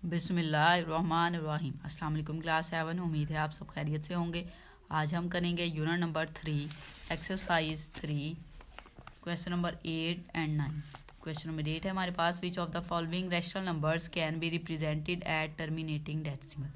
बिस्मिल्लाहिर्रहमानिर्रहीम। अस्सलाम वालेकुम क्लास 7। उम्मीद है आप सब खैरियत से होंगे। आज हम करेंगे unit number 3 exercise 3 question number 8 and 9। Question number 8 है हमारे पास, which of the following rational numbers can be represented at terminating decimal.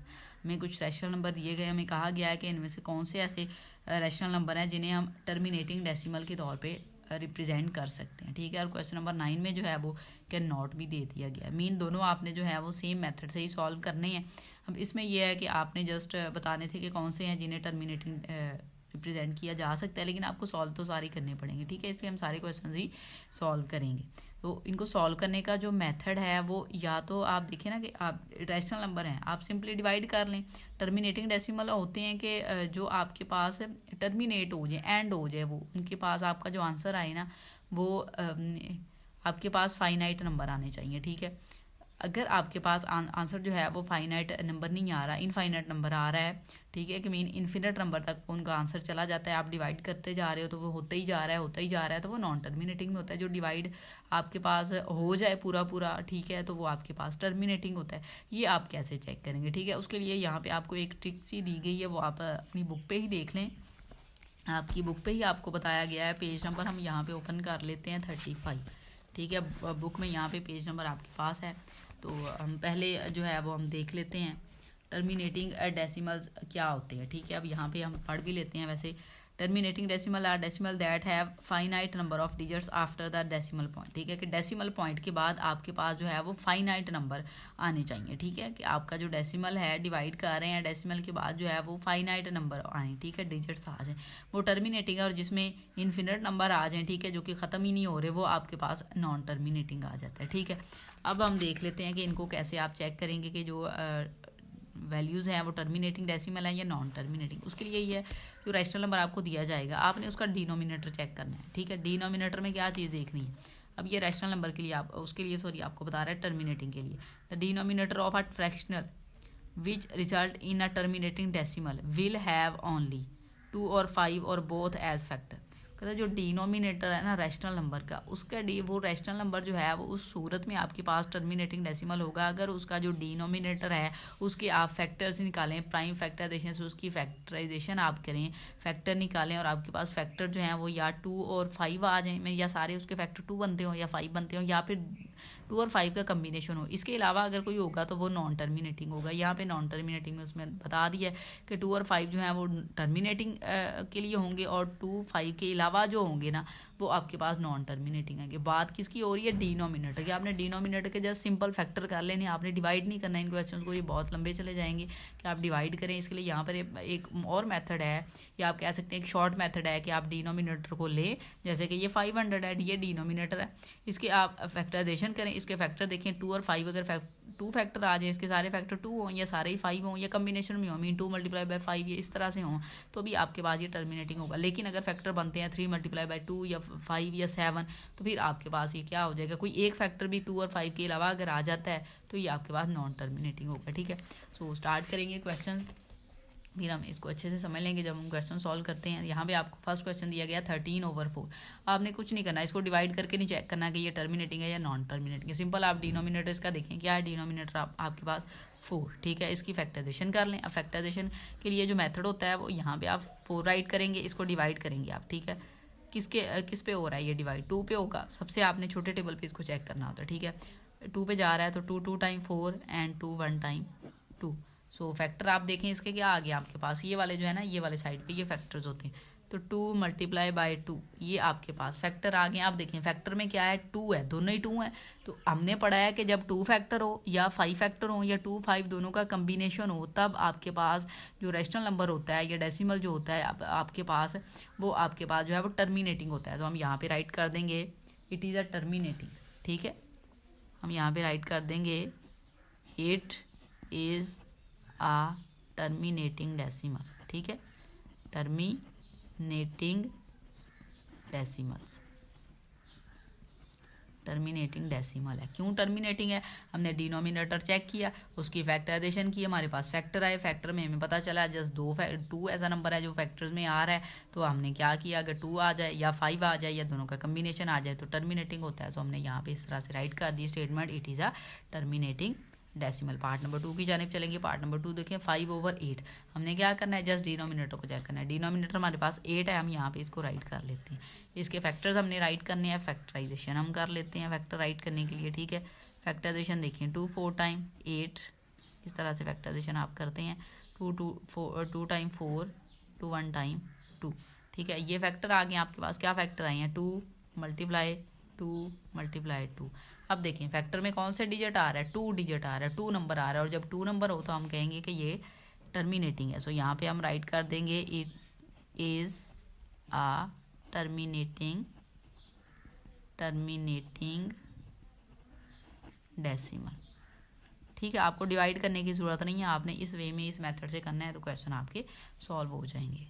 हमें कुछ रैशनल नंबर दिए गए, हमें कहा गया है कि इनमें से कौन से ऐसे रैशनल नंबर हैं जिन्हें हम टर्मिनेटिंग डेसिमल के तौर पे रिप्रेजेंट कर सकते हैं। ठीक है, और क्वेश्चन नंबर 9 में जो है वो कैन नॉट भी दे दिया गया है। मीन दोनों आपने जो है वो सेम मेथड से ही सॉल्व करने हैं। अब इसमें यह है कि आपने जस्ट बताने थे कि कौन से हैं जिन्हें टर्मिनेटिंग रिप्रेजेंट किया जा सकता है, लेकिन आपको सॉल्व तो सारे करने पड़ेंगे। ठीक है, इसलिए हम सारे क्वेश्चन ही सॉल्व करेंगे। तो इनको सॉल्व करने का जो मेथड है वो या तो आप देखिए ना कि आप रैशनल नंबर हैं, आप सिंपली डिवाइड कर लें। टर्मिनेटिंग डेसिमल होते हैं कि जो आपके पास टर्मिनेट हो जाए, एंड हो जाए, वो उनके पास आपका जो आंसर आए ना वो आपके पास फाइनाइट नंबर आने चाहिए। ठीक है, अगर आपके पास आंसर जो है वो फाइनाइट नंबर नहीं आ रहा, इनफाइनाइट नंबर आ रहा है, ठीक है, कि मीन इन्फिनिट नंबर तक उनका आंसर चला जाता है, आप डिवाइड करते जा रहे हो तो वो होता ही जा रहा है, होता ही जा रहा है, तो वो नॉन टर्मिनेटिंग में होता है। जो डिवाइड आपके पास हो जाए पूरा पूरा, ठीक है, तो वो आपके पास टर्मिनेटिंग होता है। ये आप कैसे चेक करेंगे? ठीक है, उसके लिए यहाँ पे आपको एक ट्रिक सी दी गई है, वो आप अपनी बुक पे ही देख लें। आपकी बुक पे ही आपको बताया गया है। पेज नंबर हम यहाँ पे ओपन कर लेते हैं 35। ठीक है, बुक में यहाँ पे पेज नंबर आपके पास है, तो हम पहले जो है वो हम देख लेते हैं टर्मिनेटिंग डेसिमल्स क्या होते हैं। ठीक है, अब यहाँ पे हम पढ़ भी लेते हैं। वैसे terminating decimal are decimal that have finite number of digits after the decimal point. ठीक है, कि डेसिमल पॉइंट के बाद आपके पास जो है वो फाइनाइट नंबर आने चाहिए। ठीक है, कि आपका जो डेसिमल है डिवाइड कर रहे हैं, डेसिमल के बाद जो है वो फाइनाइट नंबर आए, ठीक है, डिजिट्स आ जाए, वो टर्मिनेटिंग है। और जिसमें इन्फिनिट नंबर आ जाए, ठीक है, जो कि ख़त्म ही नहीं हो रहे, वो आपके पास नॉन टर्मिनेटिंग आ जाता है। ठीक है, अब हम देख लेते हैं कि इनको कैसे आप चेक करेंगे कि जो वैल्यूज़ हैं वो टर्मिनेटिंग डेसिमल है या नॉन टर्मिनेटिंग। उसके लिए ये है, जो रैशनल नंबर आपको दिया जाएगा आपने उसका डिनोमिनेटर चेक करना है। ठीक है, डिनोमिनेटर में क्या चीज़ देखनी है। अब ये रैशनल नंबर के लिए आप उसके लिए आपको बता रहा है टर्मिनेटिंग के लिए, the denominator of a fractional which result in a terminating decimal will have only 2 और 5 और बोथ एज फैक्टर। कहता है जो डिनोमिनेटर है ना रैशनल नंबर का, उसका वो रैशनल नंबर जो है वो उस सूरत में आपके पास टर्मिनेटिंग डेसिमल होगा अगर उसका जो डिनोमिनेटर है उसके आप फैक्टर्स निकालें, प्राइम फैक्टराइजेशन से उसकी फैक्टराइजेशन आप करें, फैक्टर निकालें, और आपके पास फैक्टर जो है वो या 2 और 5 आ जाए, या सारे उसके फैक्टर 2 बनते हो या 5 बनते हो, या फिर 2 और 5 का कम्बिनेशन हो। इसके अलावा अगर कोई होगा तो वो नॉन टर्मिनेटिंग होगा। यहाँ पे नॉन टर्मिनेटिंग में उसमें बता दिया है कि 2 और 5 जो है वो टर्मिनेटिंग के लिए होंगे, और 2 5 के अलावा जो होंगे ना वो आपके पास नॉन टर्मिनेटिंग है। बात किसकी हो रही है? डिनोमिनेटर की। आपने डिनोमिनेटर के जस्ट सिंपल फैक्टर कर लेने, आपने डिवाइड नहीं करना इन क्वेश्चंस को, ये बहुत लंबे चले जाएंगे कि आप डिवाइड करें। इसके लिए यहाँ पर एक और मेथड है, या आप कह सकते हैं एक शॉर्ट मेथड है कि आप डिनोमिनेटर को लें, जैसे कि ये 500 है, ये डिनोमिनेटर है, इसके आप फैक्टराइजेशन करें, इसके फैक्टर देखें 2 और 5, अगर 2 फैक्टर आ जाए, इसके सारे फैक्टर 2 हों या सारे ही 5 हों या कम्बिनेशन में हो, मीन 2 × 5 ये इस तरह से हों, तो भी आपके पास ये टर्मिनेटिंग होगा। लेकिन अगर फैक्टर बनते हैं 3 × 2 या 5 या 7, तो फिर आपके पास ये क्या हो जाएगा, कोई एक फैक्टर भी 2 और 5 के अलावा अगर आ जाता है तो ये आपके पास नॉन टर्मिनेटिंग होगा। ठीक है, सो स्टार्ट करेंगे क्वेश्चन, फिर हम इसको अच्छे से समझ लेंगे जब हम क्वेश्चन सॉल्व करते हैं। यहाँ पे आपको फर्स्ट क्वेश्चन दिया गया 13/4। आपने कुछ नहीं करना, इसको डिवाइड करके नहीं चेक करना कि ये टर्मिनेटिंग है या नॉन टर्मिनेटिंग है। सिंपल आप डिनोमिनेटर इसका देखें क्या है, डिनोमिनेटर आपके पास 4। ठीक है, इसकी फैक्टराइजेशन कर लें। अब फैक्टराइजेशन के लिए जो मेथड होता है वो यहाँ पे आप 4 राइट करेंगे, इसको डिवाइड करेंगे आप। ठीक है, किस पे हो रहा है ये डिवाइड? 2 पे होगा। सबसे आपने छोटे टेबल पे इसको चेक करना होता है। ठीक है, 2 पे जा रहा है तो 2 time 4 and 2 1 time 2। So factor आप देखें इसके क्या आ गया आपके पास, ये वाले जो है ना, ये वाले साइड पे ये फैक्टर्स होते हैं, तो 2 × 2 ये आपके पास फैक्टर आ गए। आप देखें फैक्टर में क्या है, 2 है, दोनों ही 2 है। तो हमने पढ़ा है कि जब 2 फैक्टर हो या 5 फैक्टर हो या 2 5 दोनों का कम्बिनेशन हो, तब आपके पास जो रैशनल नंबर होता है या डेसिमल जो होता है आपके पास, वो आपके पास जो है वो टर्मिनेटिंग होता है। तो हम यहाँ पे राइट कर देंगे इट इज़ अ टर्मिनेटिंग। ठीक है, हम यहाँ पे राइट कर देंगे it is a terminating decimal. ठीक है, टर्मिनेटिंग डेसिमल्स, टर्मिनेटिंग डेसिमल है। क्यों टर्मिनेटिंग है? हमने डिनोमिनेटर चेक किया, उसकी फैक्टराइजेशन की, हमारे पास फैक्टर आए, फैक्टर में हमें पता चला जस्ट 2 ऐसा नंबर है जो फैक्टर्स में आ रहा है, तो हमने क्या किया, अगर 2 आ जाए या 5 आ जाए या दोनों का कम्बिनेशन आ जाए तो टर्मिनेटिंग होता है। तो हमने यहाँ पे इस तरह से राइट कर दी statement, it is a terminating decimal. Part number 2 की जानिब चलेंगे। पार्ट नंबर 2 देखें 5/8। हमने क्या करना है, जस्ट डिनोमिनेटर को चेक करना है। डिनोमिनेटर हमारे पास 8 है, हम यहाँ पे इसको राइट कर लेते हैं। इसके फैक्टर्स हमने राइट करने हैं, फैक्टराइजेशन हम कर लेते हैं फैक्टर राइट करने के लिए, ठीक है। फैक्टराइजेशन देखें 2 4 टाइम 8, इस तरह से फैक्टराइजेशन आप करते हैं। 2 टाइम 4, 2 1 टाइम 2, ठीक है। ये फैक्टर आ गए आपके पास, क्या फैक्टर आए हैं, 2 मल्टीप्लाई 2। अब देखें फैक्टर में कौन से डिजिट आ रहा है, 2 डिजिट आ रहा है, 2 नंबर आ रहा है, और जब 2 नंबर हो तो हम कहेंगे कि ये टर्मिनेटिंग है। सो यहाँ पे हम राइट कर देंगे it is a terminating decimal, ठीक है। आपको डिवाइड करने की ज़रूरत नहीं है, आपने इस वे में इस मेथड से करना है तो क्वेश्चन आपके सॉल्व हो जाएंगे।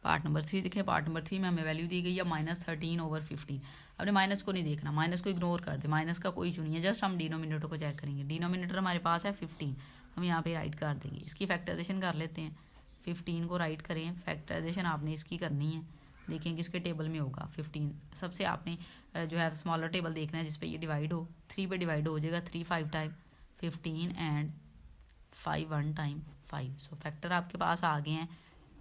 पार्ट नंबर 3 देखें। पार्ट नंबर 3 में हमें वैल्यू दी गई है -13/15। अपने माइनस को नहीं देखना, माइनस को इग्नोर कर दे, माइनस का कोई इशू नहीं है, जस्ट हम डिनोमिनेटर को चेक करेंगे। डिनोमिनेटर हमारे पास है 15, हम यहाँ पे राइट कर देंगे। इसकी फैक्टराइजेशन कर लेते हैं, 15 को राइट करें। फैक्टराइजेशन आपने इसकी करनी है, देखें किसके टेबल में होगा 15। सबसे आपने जो है स्मॉलर टेबल देखना है जिसपे ये डिवाइड हो, 3 पे डिवाइड हो जाएगा। 3 5 time 15 and 5 1 time 5। So factor आपके पास आ गए हैं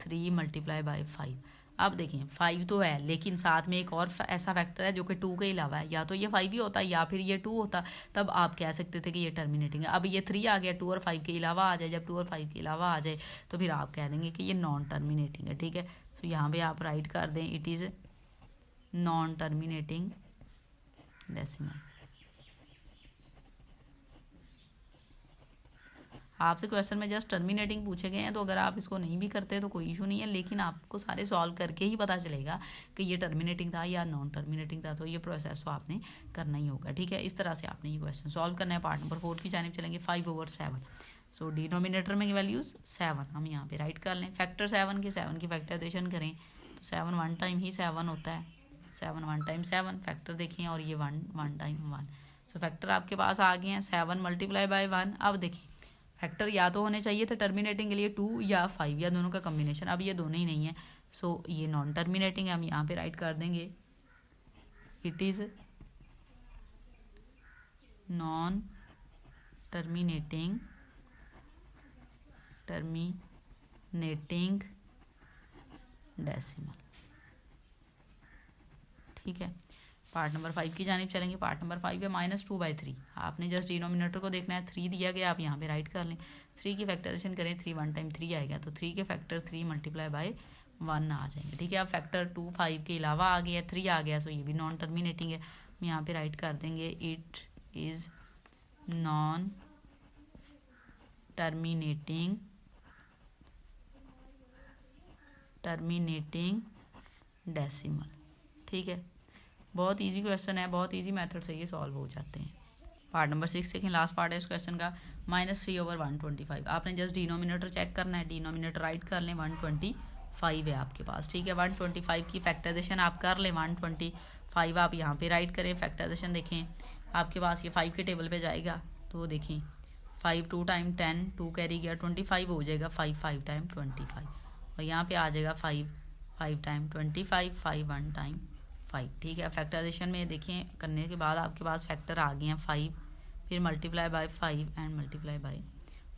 3 मल्टीप्लाई बाई 5। अब देखें 5 तो है, लेकिन साथ में एक और ऐसा फैक्टर है जो कि 2 के अलावा है, या तो ये 5 ही होता है या फिर ये 2 होता, तब आप कह सकते थे कि ये टर्मिनेटिंग है। अब ये 3 आ गया, 2 और 5 के अलावा आ जाए, जब 2 और 5 के अलावा आ जाए तो फिर आप कह देंगे कि ये नॉन टर्मिनेटिंग है, ठीक है। तो यहाँ पे आप राइट कर दें it is non terminating decimal. आपसे क्वेश्चन में जस्ट टर्मिनेटिंग पूछे गए हैं, तो अगर आप इसको नहीं भी करते तो कोई इशू नहीं है, लेकिन आपको सारे सॉल्व करके ही पता चलेगा कि ये टर्मिनेटिंग था या नॉन टर्मिनेटिंग था। तो ये प्रोसेस तो आपने करना ही होगा, ठीक है। इस तरह से आपने ये क्वेश्चन सॉल्व करना है। पार्ट नंबर 4 की जानिब चलेंगे। 5/7। सो डिनोमिनेटर में वैल्यूज 7 हम यहाँ पे राइट कर लें। फैक्टर 7 की फैक्टराइजेशन करें तो 7 1 टाइम ही 7 होता है, 7 1 टाइम 7 फैक्टर देखें, और ये 1 1 टाइम 1। सो फैक्टर आपके पास आ गए हैं 7 मल्टीप्लाई बाई 1। अब देखें फैक्टर या तो होने चाहिए थे टर्मिनेटिंग के लिए 2 या 5, या दोनों का कम्बिनेशन। अब ये दोनों ही नहीं है, सो ये नॉन टर्मिनेटिंग है। हम यहाँ पे राइट कर देंगे it is non terminating decimal, ठीक है। पार्ट नंबर 5 की जानिब चलेंगे। पार्ट नंबर 5 है -2/3। आपने जस्ट डिनोमिनेटर को देखना है, 3 दिया गया, आप यहाँ पे राइट कर लें। 3 की फैक्टराइजेशन करें, 3 1 टाइम 3 आएगा, तो 3 के फैक्टर 3 मल्टीप्लाई बाई 1 आ जाएंगे, ठीक है। अब फैक्टर 2 5 के अलावा आ गया, 3 आ गया, सो ये भी नॉन टर्मिनेटिंग है। हम यहाँ पे राइट कर देंगे it is non terminating decimal, ठीक है। बहुत इजी क्वेश्चन है, बहुत इजी मेथड से ये सॉल्व हो जाते हैं। पार्ट नंबर 6 देखें, लास्ट पार्ट है इस क्वेश्चन का। -3/125। आपने जस्ट डिनोमिनेटर चेक करना है, डिनोमिनेटर राइट कर लें, 125 है आपके पास, ठीक है। 125 की फैक्टराइजेशन आप कर लें, 125 आप यहाँ पे राइट करें। फैक्टराइजेशन देखें आपके पास ये 5 के टेबल पे जाएगा, तो देखें 5 2 टाइम 10, 2 कैरी गया, 25 हो जाएगा, 5 5 टाइम 25, और यहाँ पे आ जाएगा 5 5 टाइम 25, 5 1 टाइम 5, ठीक है। फैक्टराइजेशन में देखें करने के बाद आपके पास फैक्टर आ गए हैं 5, फिर multiply by 5 and multiply by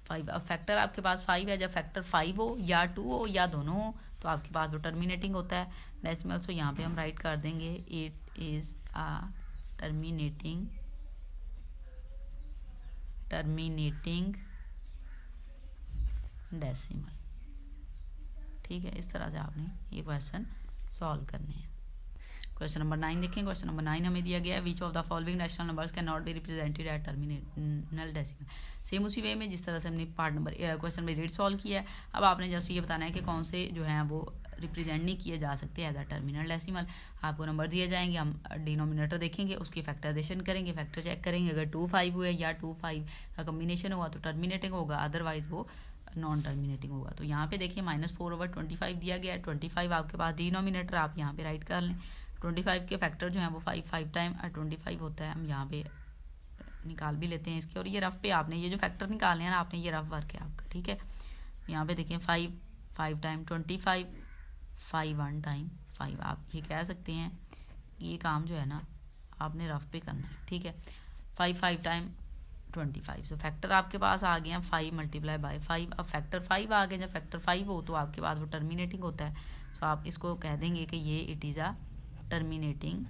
5। अब फैक्टर आपके पास 5 है, जब फैक्टर 5 हो या 2 हो या दोनों हो तो आपके पास वो टर्मिनेटिंग होता है डेसिमल। सो यहाँ पे हम राइट कर देंगे it is a terminating decimal, ठीक है। इस तरह से आपने ये क्वेश्चन सॉल्व करने हैं। क्वेश्चन नंबर 9 देखें। क्वेश्चन नंबर 9 हमें दिया गया है which of the following rational numbers can not be represented at terminal decimal. Same उसी वे में जिस तरह से हमने पार्ट नंबर क्वेश्चन में 8 सॉल्व किया है, अब आपने जस्ट ये बताना है कि कौन से जो हैं वो रिप्रेजेंट नहीं किए जा सकते एज अ टर्मिनल डेसिमल। आपको नंबर दिए जाएंगे, हम डिनोमिनेटर देखेंगे, उसकी फैक्टराइजेशन करेंगे, फैक्टर चेक करेंगे, अगर 2 5 हुए या 2 5 का कम्बिनेशन हुआ तो टर्मिनेटिंग होगा, अदरवाइज वो नॉन टर्मिनेटिंग होगा। तो यहाँ पे देखिए -4/25 दिया गया है, 25 आपके पास डिनोमिनेटर, आप यहाँ पे राइट कर लें। 25 के फैक्टर जो हैं वो 5 5 टाइम 25 होता है, हम यहाँ पे निकाल भी लेते हैं इसके। और ये रफ पे आपने ये जो फैक्टर निकालने हैं ना, आपने ये रफ वर्क है आपका, ठीक है। यहाँ पे देखें 5 5 टाइम 25, 5 1 टाइम 5। आप ये कह सकते हैं कि ये काम जो है ना आपने रफ पे करना है, ठीक है। 5 5 टाइम 25। सो फैक्टर आपके पास आ गया 5 मल्टीप्लाई बाय 5। अब फैक्टर 5 आ गया, जब फैक्टर 5 हो तो आपके पास वो टर्मिनेटिंग होता है। सो आप इसको कह देंगे कि ये it is a terminating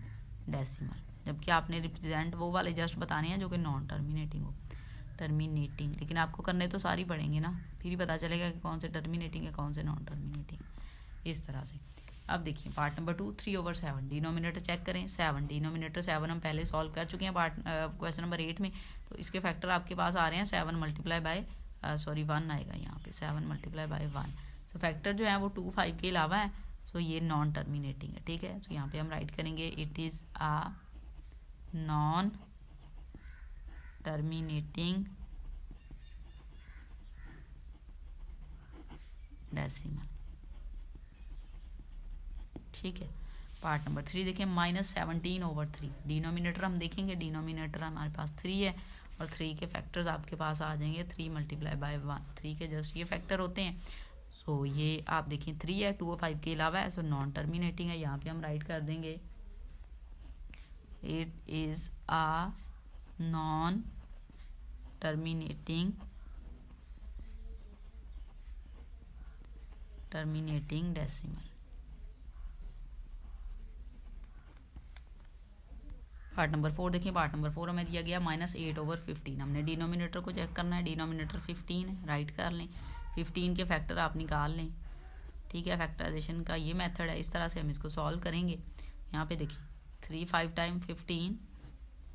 decimal, जबकि आपने रिप्रेजेंट वो वाले जस्ट बताने हैं जो कि नॉन टर्मिनेटिंग हो। टर्मिनेटिंग, लेकिन आपको करने तो सारी पड़ेंगे ना, फिर ही पता चलेगा कि कौन से टर्मिनेटिंग है कौन से नॉन टर्मिनेटिंग, इस तरह से। अब देखिए पार्ट नंबर 2, 3/7 डिनोमिनेटर चेक करें। 7 डिनोमिनेटर 7 हम पहले सॉल्व कर चुके हैं पार्ट क्वेश्चन नंबर 8 में। तो इसके फैक्टर आपके पास आ रहे हैं 7 मल्टीप्लाई बाय 1 आएगा यहाँ पे 7 मल्टीप्लाई बाय 1। तो फैक्टर जो है वो 2, 5 के अलावा है। सो ये नॉन टर्मिनेटिंग है, ठीक है। सो यहाँ पे हम राइट करेंगे it is a non terminating decimal, ठीक है। पार्ट नंबर 3 देखें, -17/3 डिनोमिनेटर हम देखेंगे, डिनोमिनेटर हमारे पास 3 है और 3 के फैक्टर्स आपके पास आ जाएंगे 3 मल्टीप्लाई बाय 1। 3 के जस्ट ये फैक्टर होते हैं। सो ये आप देखें 3 है, 2 और 5 के अलावा है, सो नॉन टर्मिनेटिंग है। यहाँ पे हम राइट कर देंगे it is a non terminating decimal. Part number 4 देखिए, पार्ट नंबर 4 हमें दिया गया -8/15। हमने डिनोमिनेटर को चेक करना है, डिनोमिनेटर 15 है, राइट कर लें। 15 के फैक्टर आप निकाल लें, ठीक है। फैक्टराइजेशन का ये मेथड है, इस तरह से हम इसको सॉल्व करेंगे। यहाँ पे देखिए 3 5 टाइम 15,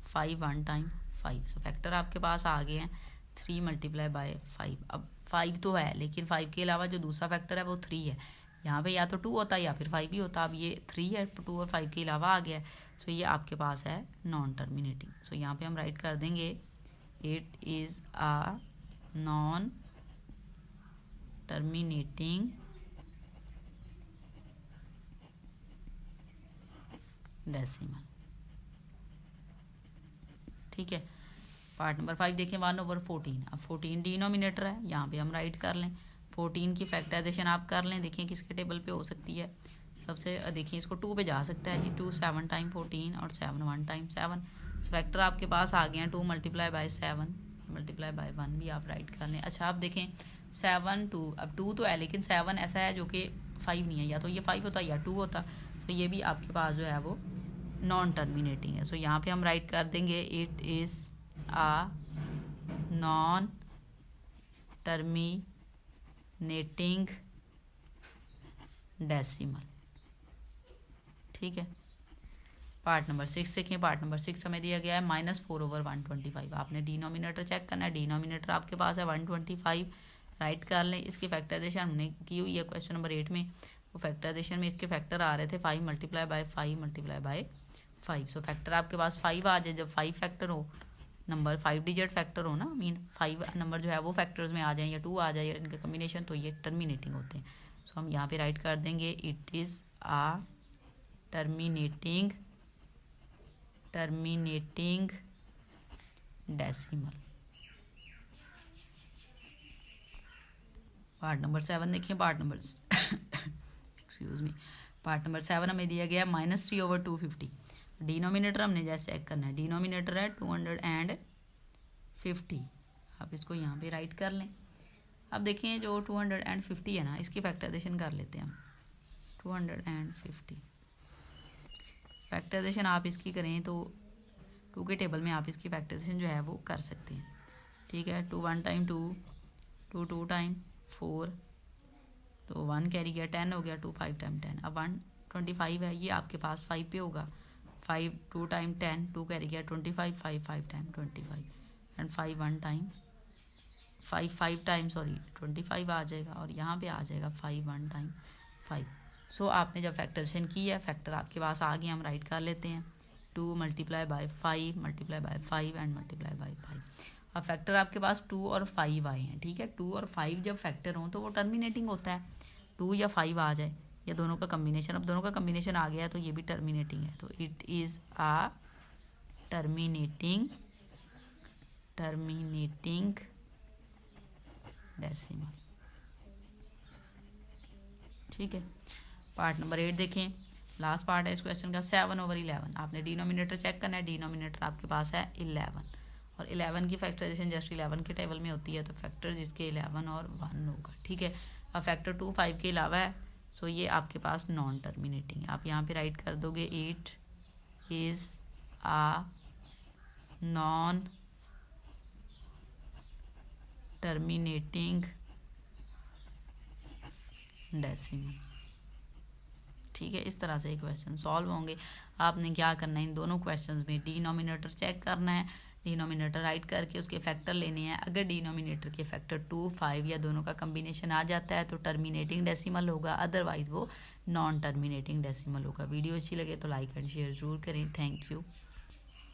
5 1 टाइम 5। सो फैक्टर आपके पास आ गए हैं 3 मल्टीप्लाई बाय 5। अब 5 तो है, लेकिन 5 के अलावा जो दूसरा फैक्टर है वो 3 है। यहाँ पे या तो 2 होता या फिर 5 ही होता। अब ये 3 है, 2 और 5 के अलावा आ गया है। सो ये आपके पास है नॉन टर्मिनेटिंग। सो यहाँ पे हम राइट कर देंगे it is a non terminating decimal, ठीक है। पार्ट नंबर 5 देखें, 1/14। अब 14 डिनोमिनेटर है, यहाँ पे हम राइट कर लें। 14 की फैक्टराइजेशन आप कर लें, देखिए किसके टेबल पे हो सकती है। सबसे देखिए इसको 2 पे जा सकता है जी, 2 7 टाइम 14 और 7 1 टाइम 7। फैक्टर आपके पास आ गए हैं 2 मल्टीप्लाई बाय 7 मल्टीप्लाई बाय 1 भी आप राइट कर लें। अच्छा आप देखें 7 2, अब 2 तो है लेकिन 7 ऐसा है जो कि 5 नहीं है, या तो ये 5 होता या 2 होता। तो ये भी आपके पास जो है वो नॉन टर्मिनेटिंग है। सो यहाँ पे हम राइट कर देंगे it is a non terminating decimal, ठीक है। पार्ट नंबर 6 देखें, पार्ट नंबर 6 हमें दिया गया है -4/125। आपने डिनोमिनेटर चेक करना है, डिनोमिनेटर आपके पास है 125, राइट कर लें। इसकी फैक्टराइजेशन हमने की हुई है क्वेश्चन नंबर 8 में। वो फैक्टराइजेशन में इसके फैक्टर आ रहे थे 5 multiply by 5 multiply by 5। So factor आपके पास 5 आ जाए, जब 5 फैक्टर हो, नंबर 5 डिजिट फैक्टर हो ना, मीन 5 नंबर जो है वो फैक्टर्स में आ जाए या 2 आ जाए इनके कम्बिनेशन, तो ये टर्मिनेटिंग होते हैं। सो हम यहाँ पे राइट कर देंगे it is a terminating decimal. Part number 7 देखिए, part number excuse me, part number 7 हमें दिया गया -3/250। डिनोमिनेटर हमने जैसे चेक करना है, डिनोमिनेटर है 250। आप इसको यहाँ पे राइट कर लें। अब देखें जो 250 है ना, इसकी फैक्टराइजेशन कर लेते हैं हम। 250 फैक्टराइजेशन आप इसकी करें तो 2 के टेबल में आप इसकी फैक्टराइजेशन जो है वो कर सकते हैं, ठीक है। 2 1 टाइम 2, 2 2 टाइम 4, तो 1 कैरी गया 10 हो गया, 2 5 टाइम 10। अब 125 है, ये आपके पास 5 पे होगा। 5 2 टाइम 10, 2 कैरी गया 25, 5 5 टाइम 25 एंड 5 1 टाइम 5 5 टाइम 25 आ जाएगा, और यहाँ पे आ जाएगा 5 1 टाइम 5। सो आपने जब फैक्टराइजेशन की है, फैक्टर आपके पास आ गए, हम राइट कर लेते हैं 2 multiply by 5 multiply by 5 and multiply by 5। अब फैक्टर आपके पास 2 और 5 आए हैं, ठीक है। 2 और 5 जब फैक्टर हों तो वो टर्मिनेटिंग होता है। 2 या 5 आ जाए या दोनों का कम्बिनेशन, अब दोनों का कम्बिनेशन आ गया है तो ये भी टर्मिनेटिंग है। तो it is a terminating decimal, ठीक है। पार्ट नंबर 8 देखें, लास्ट पार्ट है इस क्वेश्चन का 7/11। आपने डिनोमिनेटर चेक करना है, डिनोमिनेटर आपके पास है 11 और 11 की फैक्टराइजेशन जस्ट 11 के टेबल में होती है, तो फैक्टर जिसके 11 और 1 होगा, ठीक है। अब फैक्टर 2 5 के अलावा है, सो ये आपके पास नॉन टर्मिनेटिंग, आप यहाँ पे राइट कर दोगे 8 is a non terminating decimal, ठीक है। इस तरह से क्वेश्चन सॉल्व होंगे। आपने क्या करना है, इन दोनों क्वेश्चंस में डिनोमिनेटर चेक करना है, डिनोमिनेटर राइट करके उसके फैक्टर लेने हैं। अगर डिनोमिनेटर के फैक्टर 2 5 या दोनों का कम्बिनेशन आ जाता है तो टर्मिनेटिंग डेसिमल होगा, अदरवाइज वो नॉन टर्मिनेटिंग डेसिमल होगा। वीडियो अच्छी लगे तो लाइक एंड शेयर जरूर करें। Thank you.